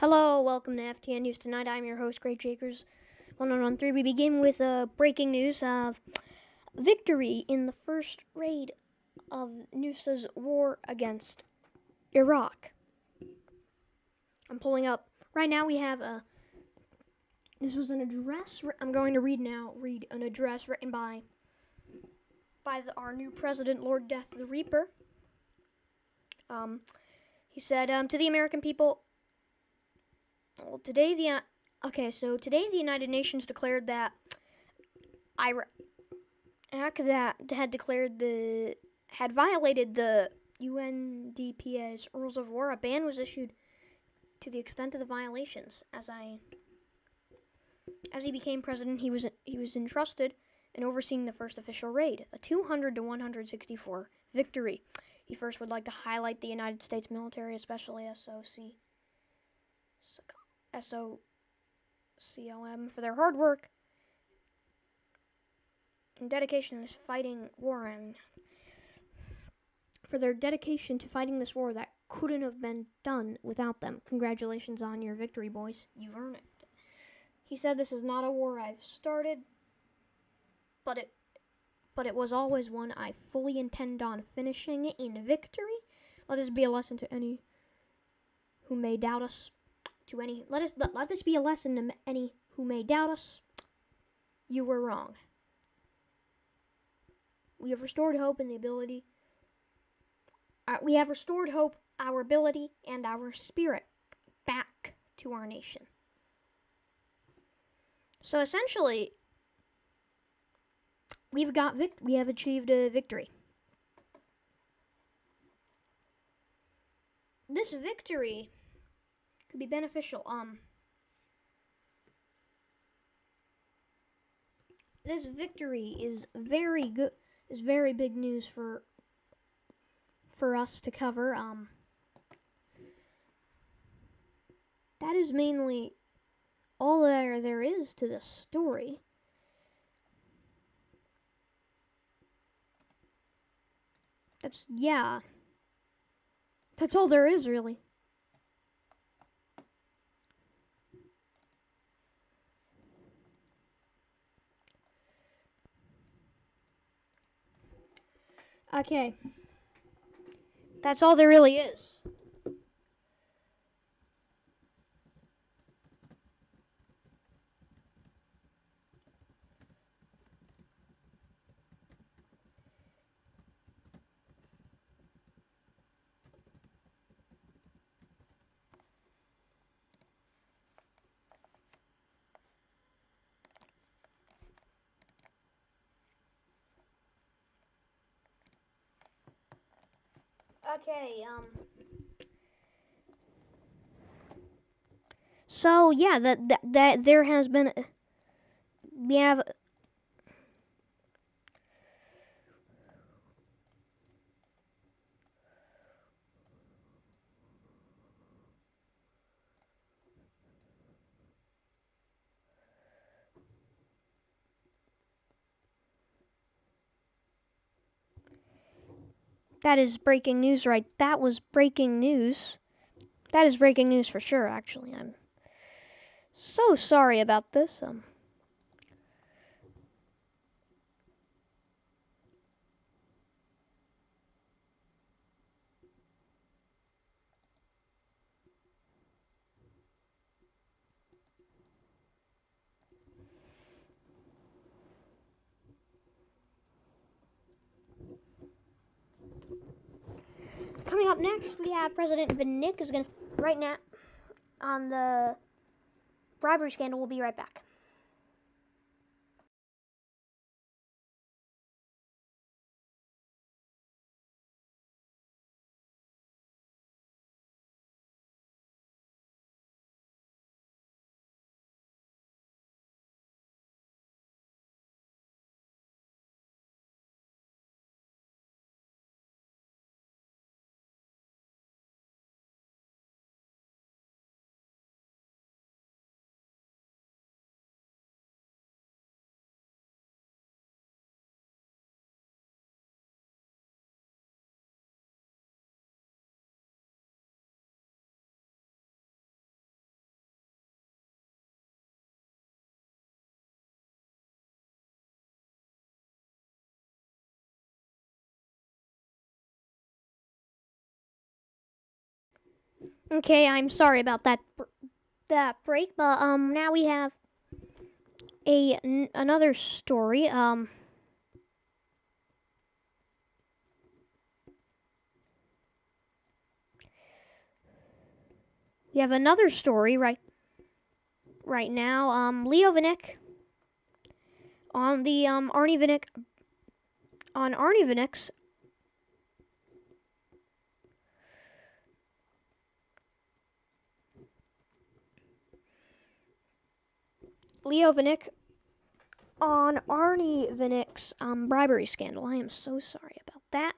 Hello, welcome to FTN News Tonight. I'm your host, Great Jakers. 113. We begin with breaking news of victory in the first raid of NUSA's war against Iraq. I'm pulling up. Right now we have this was an address. I'm going to read an address written by our new president, Lord Death the Reaper. He said, to the American people, well, today the United Nations declared that Iraq had violated the UNDPA's rules of war. A ban was issued to the extent of the violations. As he became president, he was entrusted in overseeing the first official raid, a 200 to 164 victory. He first would like to highlight the United States military, especially SOCOM, for their hard work and dedication to this fighting war, and for their dedication to fighting this war that couldn't have been done without them. Congratulations on your victory, boys. You've earned it. He said, "This is not a war I've started, but it was always one I fully intend on finishing in victory. Let this be a lesson to any who may doubt us. Let this be a lesson to any who may doubt us. You were wrong. We have restored hope and the ability. We have restored hope, our ability, and our spirit back to our nation." So essentially, we have achieved a victory. This victory could be beneficial. This victory is very good. Is very big news for us to cover. That is mainly all there is to this story. That's all there is, really. Okay. That's all there really is. Okay, so yeah, that there has been, we have, that is breaking news, right? That was breaking news. That is breaking news for sure, actually. I'm so sorry about this. Coming up next, we have President Vanik is going to, right now, on the bribery scandal. We'll be right back. Okay, I'm sorry about that break, but now we have another story. We have another story right now. Leo Vanek on the Arnie Vanek's Leo Vanek on Arnie Vanek's bribery scandal. I am so sorry about that.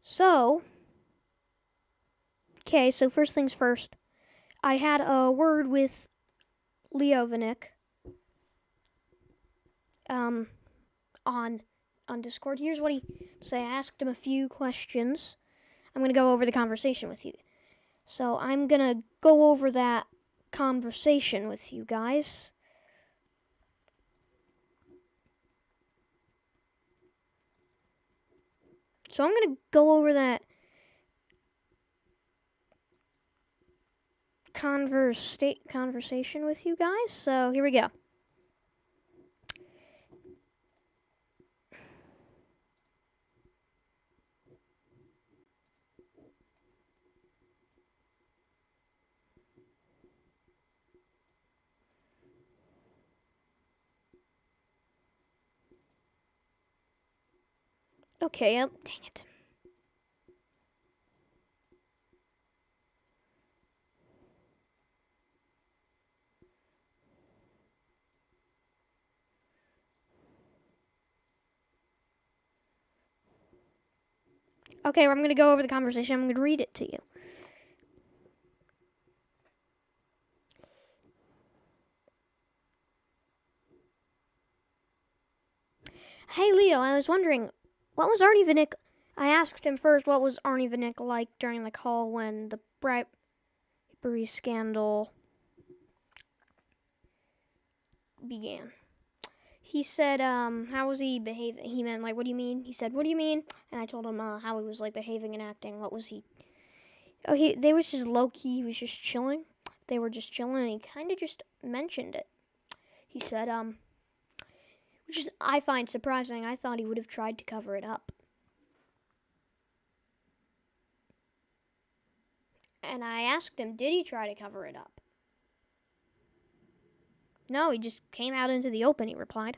So, okay, so first things first. I had a word with Leo Vanek on Discord. Here's what he said. I asked him a few questions. I'm going to go over the conversation with you. So, I'm going to go over that conversation with you guys. So, I'm going to go over that conversation with you guys. So, here we go. Okay, dang it. Okay, I'm going to go over the conversation. I'm going to read it to you. Hey, Leo, I was wondering, what was Arnie Vanek? I asked him first what was Arnie Vanek like during the call when the bribery scandal began. He said, how was he behaving? He meant, like, what do you mean? He said, what do you mean? And I told him how he was, like, behaving and acting. What was he? Oh, they was just low-key. He was just chilling. They were just chilling, and he kind of just mentioned it. He said, which is, I find surprising. I thought he would have tried to cover it up. And I asked him, did he try to cover it up? No, he just came out into the open, he replied.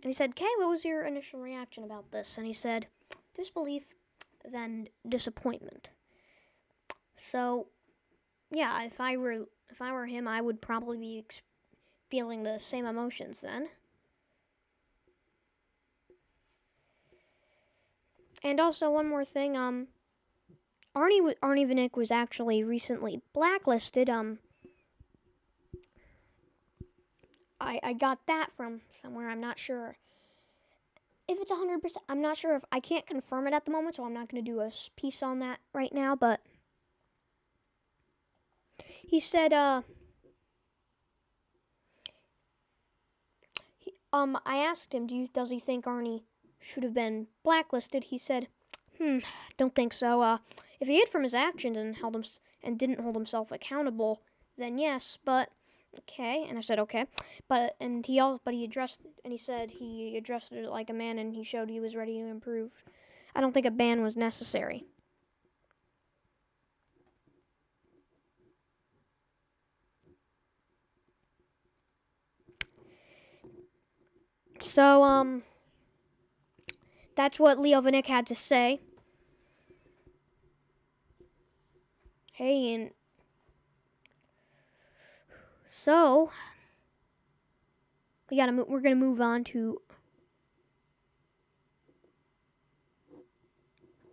And he said, Kay, what was your initial reaction about this? And he said, disbelief, then disappointment. So, yeah, if I were him, I would probably be feeling the same emotions then. And also, one more thing, Arnie Vanek was actually recently blacklisted. I got that from somewhere. I'm not sure if it's 100%. I'm not sure if I can't confirm it at the moment, so I'm not going to do a piece on that right now. But he said, I asked him, does he think Arnie should have been blacklisted? He said, don't think so. If he hid from his actions and didn't hold himself accountable, then yes. But okay. And I said okay. But he said he addressed it like a man, and he showed he was ready to improve. I don't think a ban was necessary. So that's what Leo Vanek had to say. Hey, and so we're gonna move on to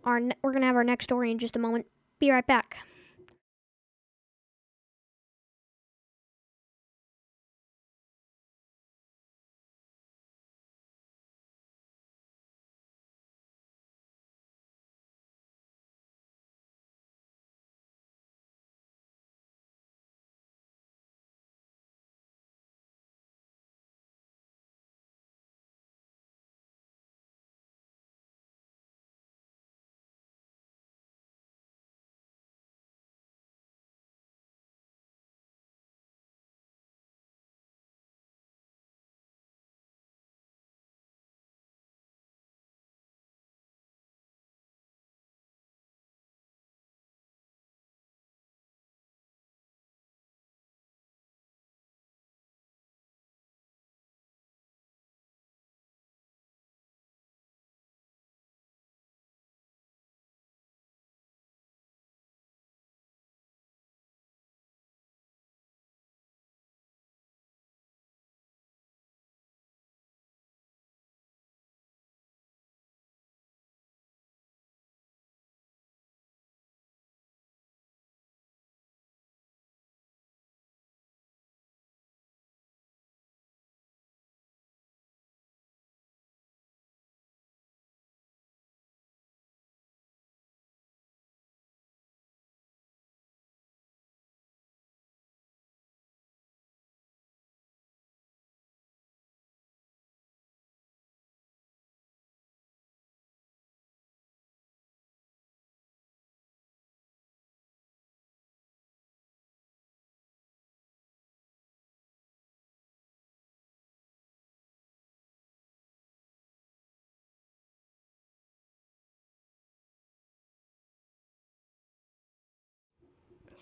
we're gonna have our next story in just a moment. Be right back.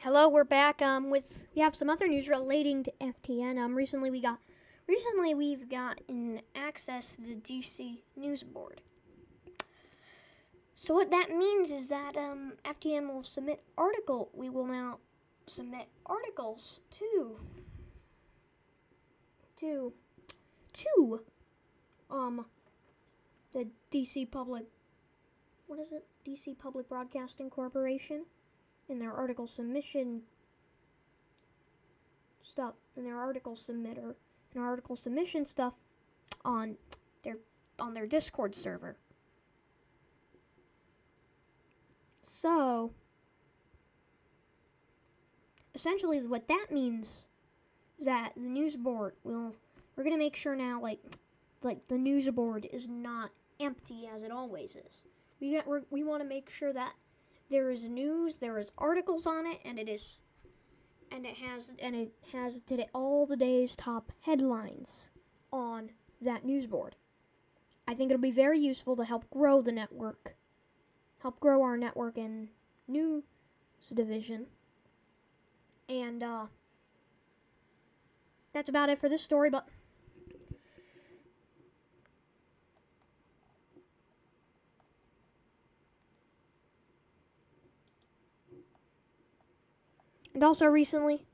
Hello, we're back. We have some other news relating to FTN. Recently we've gotten access to the DC News Board. So what that means is that FTN will submit we will now submit articles to the DC Public, what is it? DC Public Broadcasting Corporation in their article submission stuff, in their article submission stuff on their Discord server. So essentially what that means is that the news board we're going to make sure now like the news board is not empty as it always is. We want to make sure that there is news, there is articles on it, and it has all the day's top headlines on that news board. I think it'll be very useful to help grow the network, help grow our network and news division. And that's about it for this story, but and also recently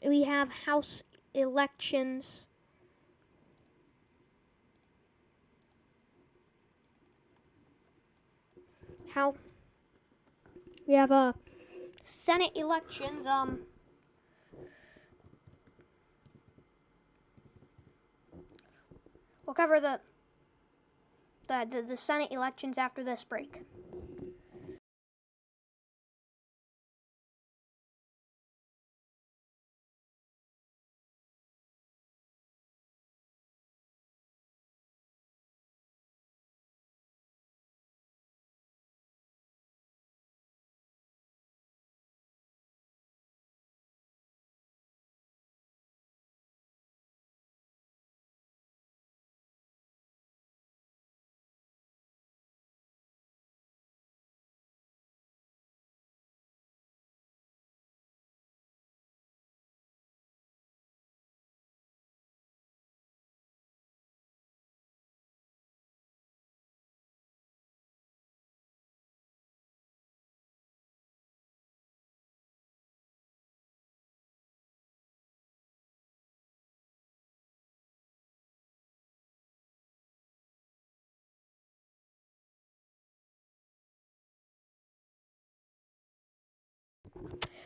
we have House elections. We have Senate elections. We'll cover the Senate elections after this break.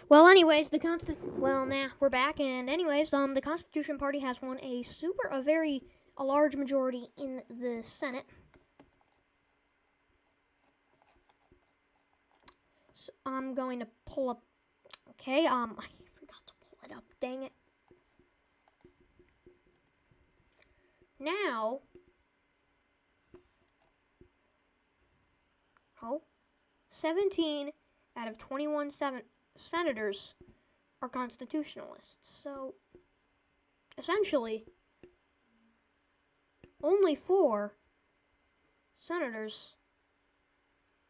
Well, anyways, we're back, and anyways, the Constitution Party has won a large majority in the Senate. So I'm going to pull up. Okay, I forgot to pull it up. Dang it. Now, 17 out of 21 senators are constitutionalists. So, essentially, only 4 senators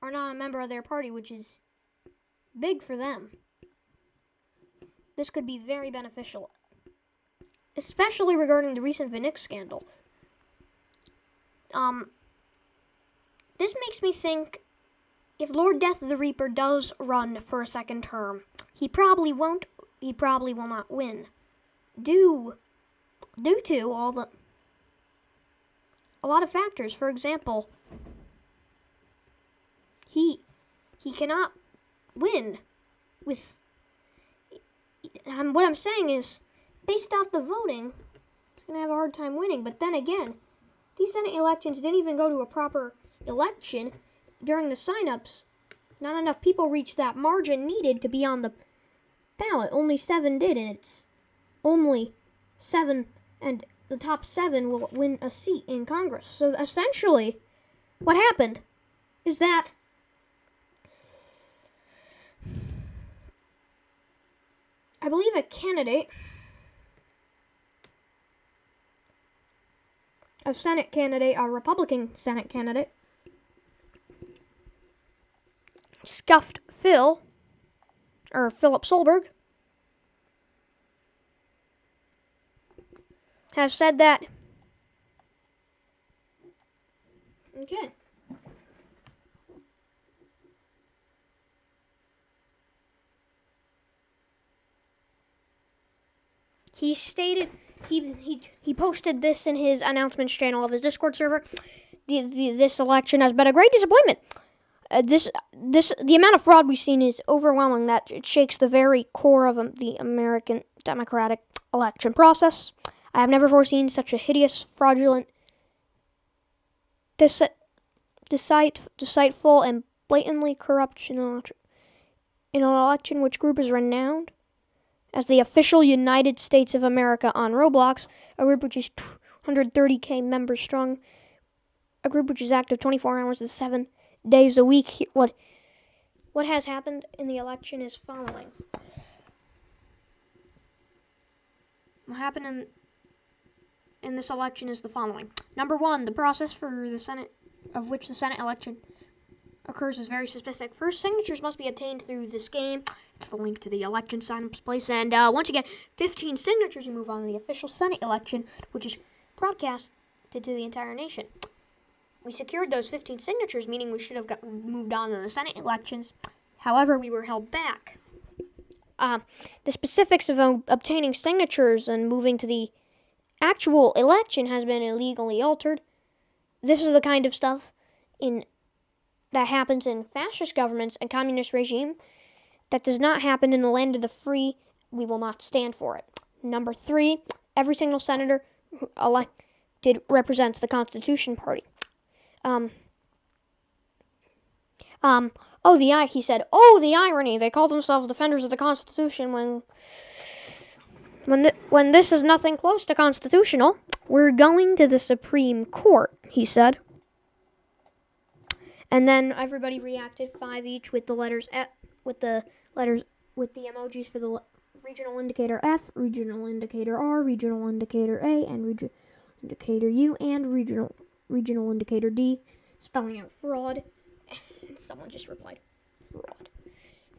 are not a member of their party, which is big for them. This could be very beneficial, especially regarding the recent Vinix scandal. This makes me think if Lord Death the Reaper does run for a second term, he probably will not win. Due to a lot of factors. For example, he cannot win with, what I'm saying is, based off the voting, he's going to have a hard time winning. But then again, these Senate elections didn't even go to a proper election. During the sign-ups, not enough people reached that margin needed to be on the ballot. Only 7 did, and it's only 7, and the top 7 will win a seat in Congress. So essentially, what happened is that I believe a candidate Senate candidate, a Republican Senate candidate, Scuffed Phil, or Philip Solberg, has said that. Okay. He stated he posted this in his announcements channel of his Discord server. This election has been a great disappointment. The amount of fraud we've seen is overwhelming. That it shakes the very core of the American democratic election process. I have never foreseen such a hideous, fraudulent, deceitful, and blatantly corrupt in an election which group is renowned as the official United States of America on Roblox, a group which is 230k members strong, a group which is active 24 hours and 7 days a week. What has happened in the election is following. What happened in this election is the following. Number one, the process for the Senate, of which the Senate election occurs, is very specific. First, signatures must be obtained through this game. It's the link to the election sign-ups place. And once you get 15 signatures, you move on to the official Senate election, which is broadcasted to the entire nation. We secured those 15 signatures, meaning we should have moved on to the Senate elections. However, we were held back. The specifics of obtaining signatures and moving to the actual election has been illegally altered. This is the kind of stuff that happens in fascist governments and communist regime that does not happen in the land of the free. We will not stand for it. Number three, every single senator elected represents the Constitution Party. He said, the irony. They call themselves defenders of the Constitution when this is nothing close to constitutional. We're going to the Supreme Court, he said. And then everybody reacted, 5 each, with the letters F, with the emojis for the regional indicator F, regional indicator R, regional indicator A, and regional indicator U, and regional indicator D, spelling out fraud. And someone just replied, fraud.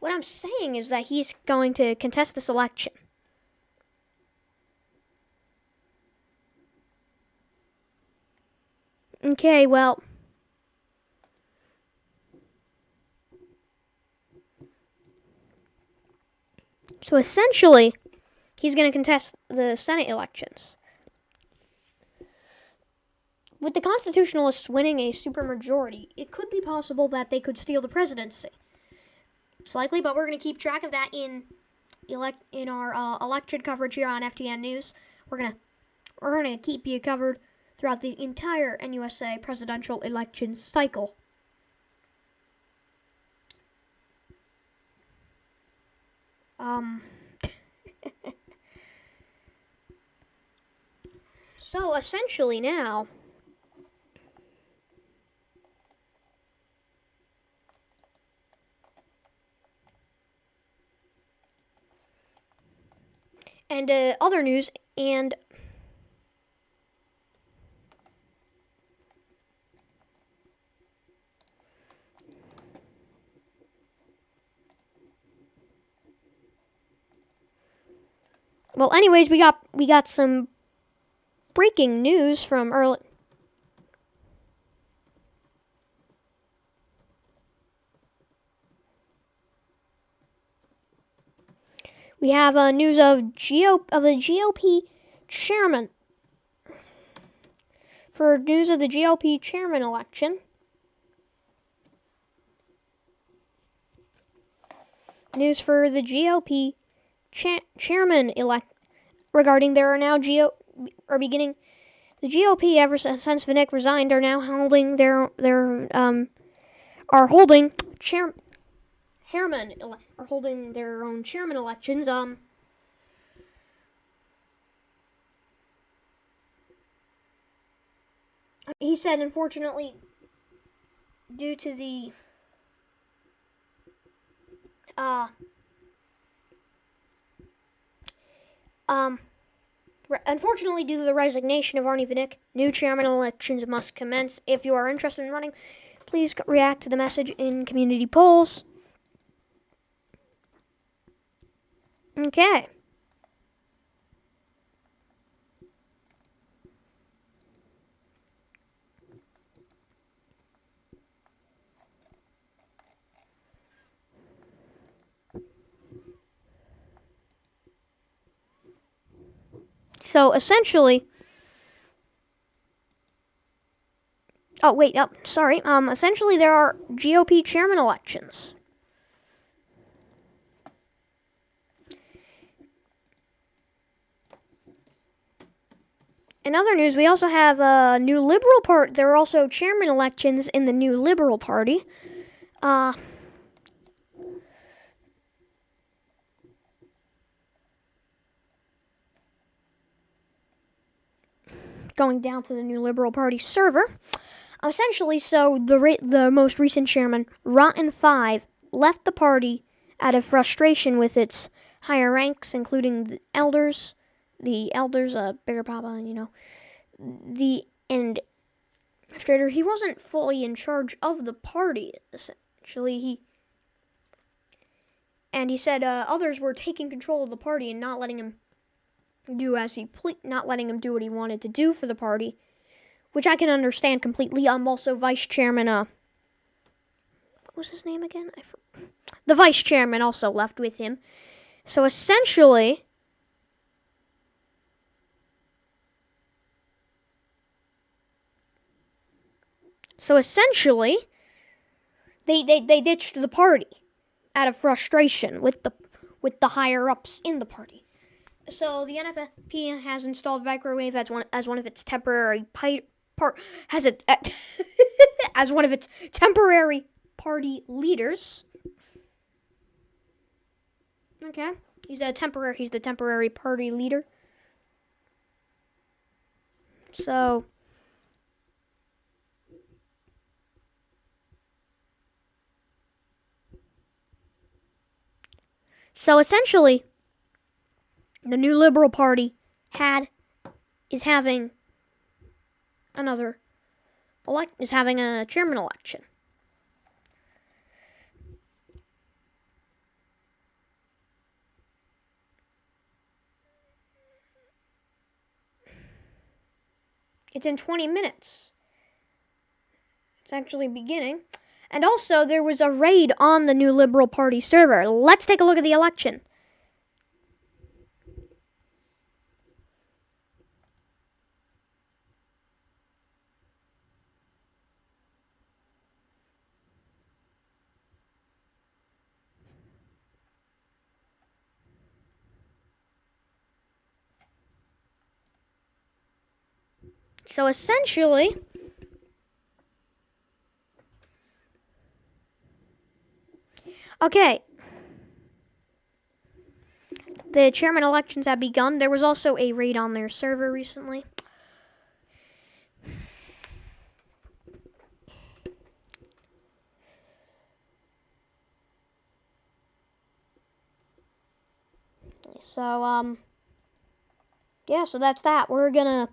What I'm saying is that he's going to contest this election. Okay, well, so essentially, he's going to contest the Senate elections. With the Constitutionalists winning a supermajority, it could be possible that they could steal the presidency. It's likely, but we're going to keep track of that in our election coverage here on FTN News. We're gonna keep you covered throughout the entire NUSA presidential election cycle. So essentially now, and other news, and well, anyways, we got some breaking news from early. We have news of the GOP chairman. For news of the GOP chairman election. News for the GOP chairman elect regarding there are now beginning the GOP ever since Vinnick resigned are now holding holding their own chairman elections. He said, unfortunately, due to the Unfortunately, due to the resignation of Arnie Vanek, new chairman elections must commence. If you are interested in running, please react to the message in community polls. Okay. So essentially, essentially there are GOP chairman elections. In other news, we also have a new Liberal Party. There are also chairman elections in the new Liberal Party. Going down to the new Liberal Party server. Essentially, so the most recent chairman, Rotten 5, left the party out of frustration with its higher ranks, including the elders, Bigger Papa, the administrator. He wasn't fully in charge of the party, essentially. He said others were taking control of the party and not letting him do what he wanted to do for the party, which I can understand completely. I'm also vice chairman. What was his name again? The vice chairman also left with him. So essentially, they ditched the party out of frustration with the higher ups in the party. So the NFP has installed Microwave as one of its temporary as one of its temporary party leaders. Okay, he's the temporary party leader. So essentially, the new Liberal Party is having a chairman election. It's in 20 minutes. It's actually beginning. And also, there was a raid on the new Liberal Party server. Let's take a look at the election. So essentially, okay, the chairman elections have begun. There was also a raid on their server recently. So, yeah, so that's that. We're gonna,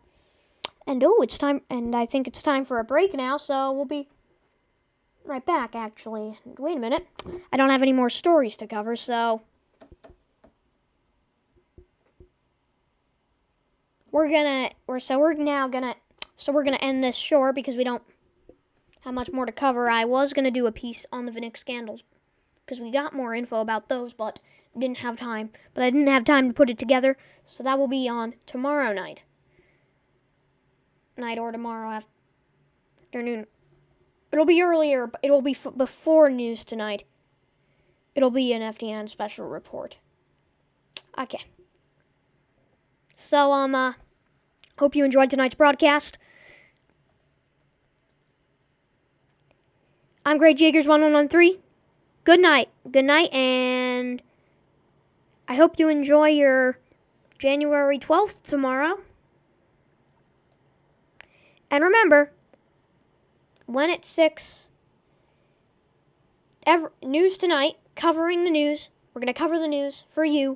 it's time, and I think it's time for a break now, so we'll be right back, actually. Wait a minute. I don't have any more stories to cover, so we're gonna end this short because we don't have much more to cover. I was gonna do a piece on the Vanek scandals because we got more info about those, but didn't have time. But I didn't have time to put it together, so that will be on tomorrow night or tomorrow afternoon. It'll be earlier, but it'll be before News Tonight. It'll be an FTN special report. Okay. So, hope you enjoyed tonight's broadcast. I'm Great Jagers 1113. Good night, and I hope you enjoy your January 12th tomorrow. And remember, when it's 6, News Tonight, covering the news. We're going to cover the news for you